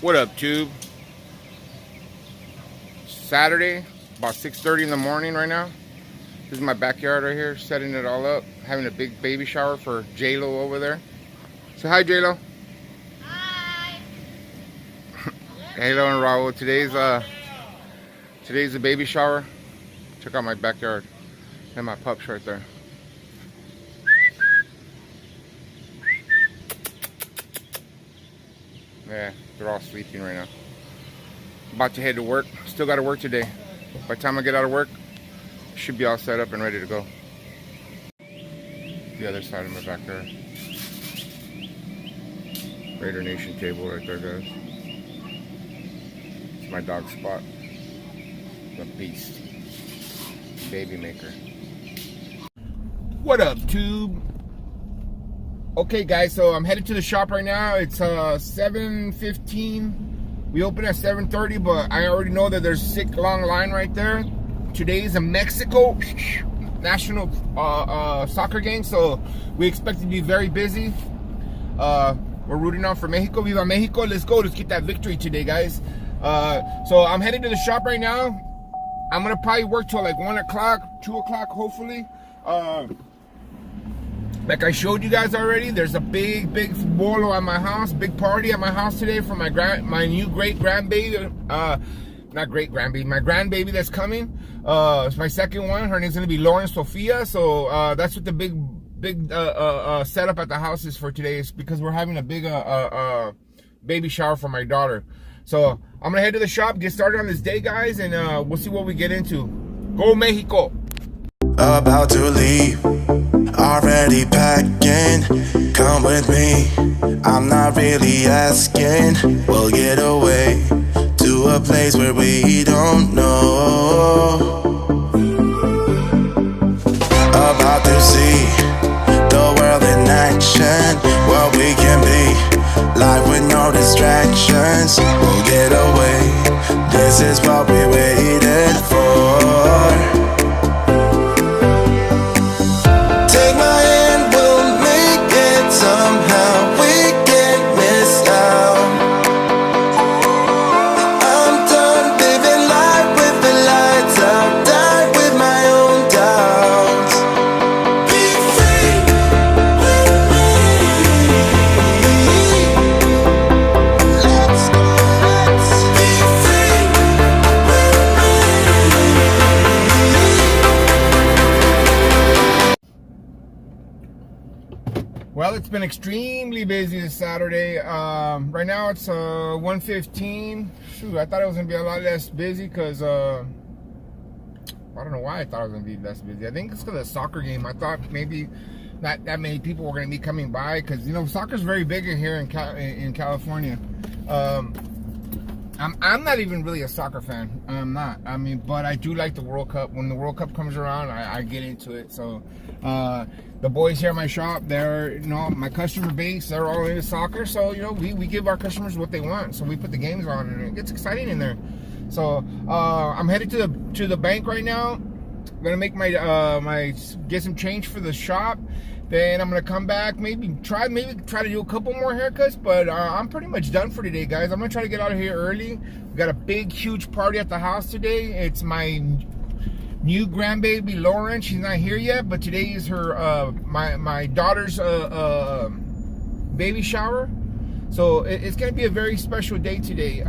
What up, tube? Saturday, about 6:30 in the morning right now. This is my backyard right here, setting it all up. Having a big baby shower for J-Lo over there. Say hi, J-Lo. Hi. J-Lo and Raul. Today's the baby shower. Check out my backyard. And my pups right there. Yeah, they're all sleeping right now. About to head to work. Still got to work today. By the time I get out of work, should be all set up and ready to go. The other side of my backyard. Raider Nation table right there, guys. It's my dog Spot. The beast. Baby maker. What up, tube? Okay, guys, so I'm headed to the shop right now. It's 7:15. We open at 7:30, but I already know that there's a sick long line right there. Today is a Mexico national soccer game, so we expect to be very busy. We're rooting on for Mexico. Viva Mexico. Let's go. Let's get that victory today, guys. So I'm heading to the shop right now. I'm gonna probably work till like 1 o'clock, 2 o'clock, hopefully. Like I showed you guys already, there's a big bolo at my house, big party at my house today for my new great grandbaby, not great grandbaby, my grandbaby that's coming. It's my second one. Her name's gonna be Lauren Sophia. So that's what the big setup at the house is for today. Is because we're having a big baby shower for my daughter. So I'm gonna head to the shop, get started on this day, guys, and we'll see what we get into. Go Mexico! About to leave, already packing. Come with me, I'm not really asking. We'll get away to a place where we don't know. About to see the world in action, what we can be, life with no distractions. We'll get away, this is what we waited for. Well, it's been extremely busy this Saturday. Right now it's 1:15. Shoot, I thought it was gonna be a lot less busy because I don't know why I thought it was gonna be less busy. I think it's because of the soccer game. I thought maybe not that many people were gonna be coming by because, you know, soccer's very big here in California. I'm not even really a soccer fan. I'm not. I mean, but I do like the World Cup. When the World Cup comes around, I get into it. So the boys here at my shop, they're, you know, my customer base, they're all into soccer. So, you know, we give our customers what they want. So we put the games on and it gets exciting in there. So I'm headed to the bank right now. I'm gonna make my get some change for the shop. Then I'm gonna come back, maybe try to do a couple more haircuts, but I'm pretty much done for today, guys. I'm gonna try to get out of here early. We got a big, huge party at the house today. It's my new grandbaby Lauren. She's not here yet, but today is her my daughter's baby shower. So it's gonna be a very special day today.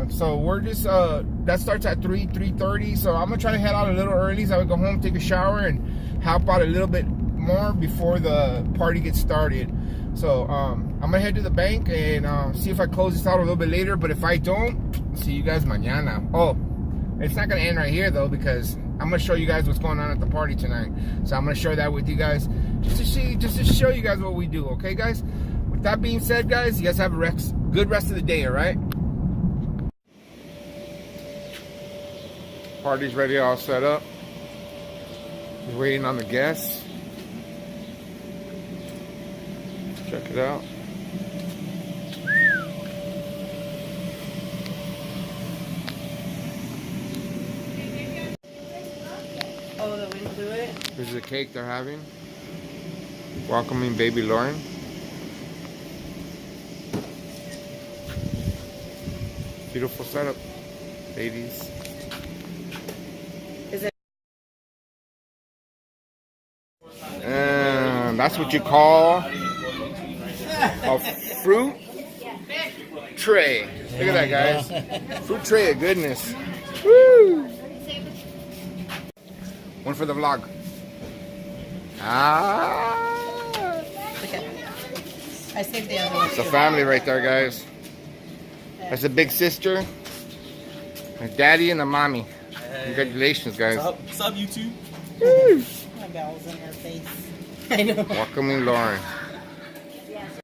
So we're just that starts at 3:30. So I'm gonna try to head out a little early so I can go home, take a shower, and help out a little bit more before the party gets started. So I'm gonna head to the bank and see if I close this out a little bit later. But if I don't, see you guys mañana. Oh, it's not gonna end right here though, because I'm gonna show you guys what's going on at the party tonight. So I'm gonna share that with you guys just to show you guys what we do. Okay, guys. With that being said, guys, you guys have a good rest of the day. All right. Party's ready, all set up. Just waiting on the guests. Check it out. Oh, the wind blew it? This is a cake they're having. Welcoming baby Lauren. Beautiful setup, ladies. Is it? And that's what you call a fruit tray. Look at that, guys. Fruit tray of goodness. Woo! One for the vlog. Ah! Okay. I saved the other one. It's a family right there, guys. That's a big sister, a daddy, and a mommy. Congratulations, guys. What's up, YouTube? My bell's in her face. I know. Welcoming Lauren.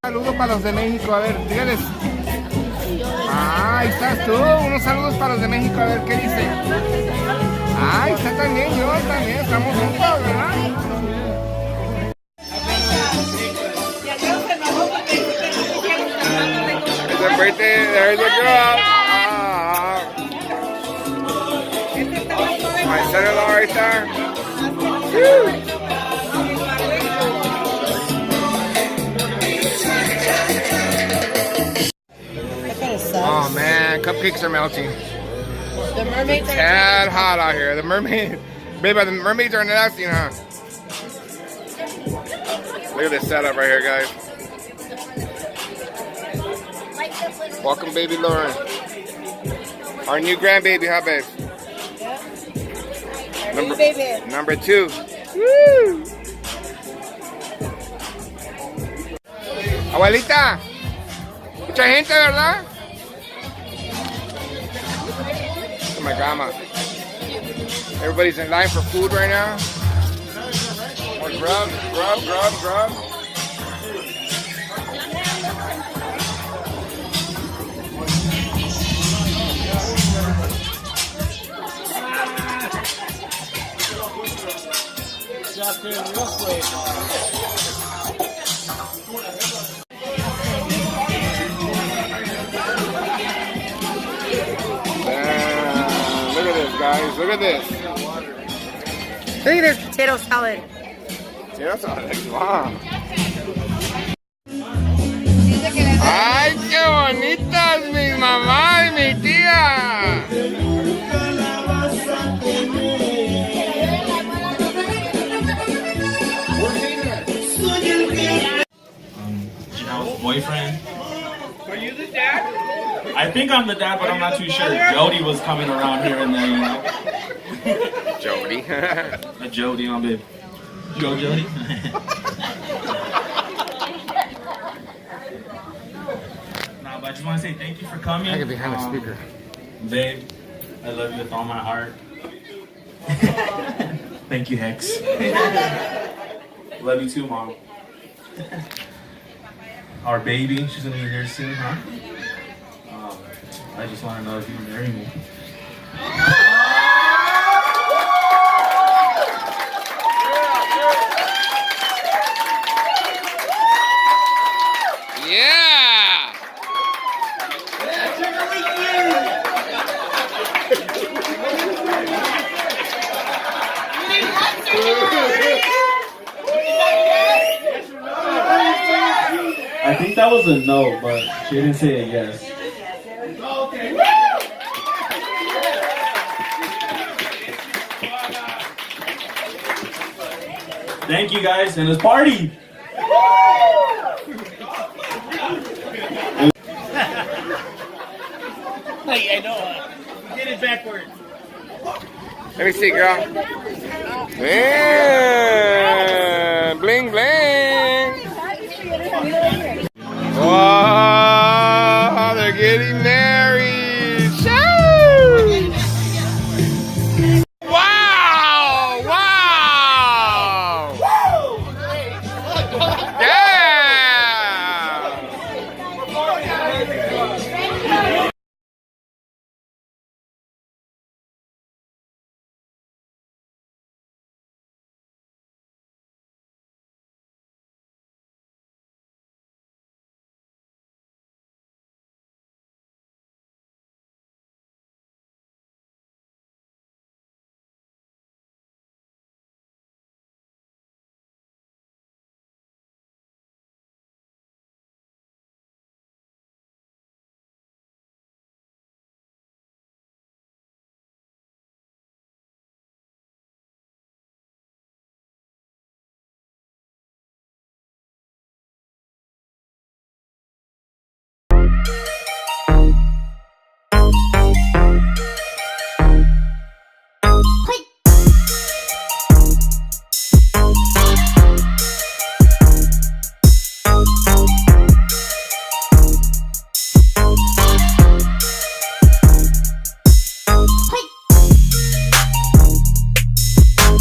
Saludos para los de México, a ver, dígales. Ah, ahí estás tú. Unos saludos para los de México, a ver qué dice. Ah, ahí está también, yo también. Estamos juntos, ¿verdad? It's a birthday. There's a girl. My son-in-law right there. Woo. Oh man, cupcakes are melting. The mermaids are Tad hot out here. The mermaid, baby, the mermaids are nasty, huh? Look at this setup right here, guys. Welcome, baby Lauren. Our new grandbaby, huh, babe? Number 2. Woo! Abuelita, mucha gente, ¿verdad? Look at my grandma. Everybody's in line for food right now. More grub. Look at this, guys. Look at this. Look at this potato salad. Potato salad. Wow. ¡Ay, qué bonitas mis mamá y mi tía! Janelle's boyfriend. Are you the dad? I think I'm the dad, but I'm not too sure. Jody was coming around here and there, you know. Jody. A Jody on babe. Jody. Nah, but I just want to say thank you for coming. I get behind the speaker. Babe, I love you with all my heart. Thank you, Hex. Love you too, Mom. Our baby, she's gonna be here soon, huh? I just want to know if you will marry me. Yeah! I think that was a no, but she didn't say a yes. Thank you guys, and let's party! Hey, I know. We did it backwards. Let me see, girl. Yeah, bling bling. Wow, they're getting married. Shoo! Wow! Wow! Yeah!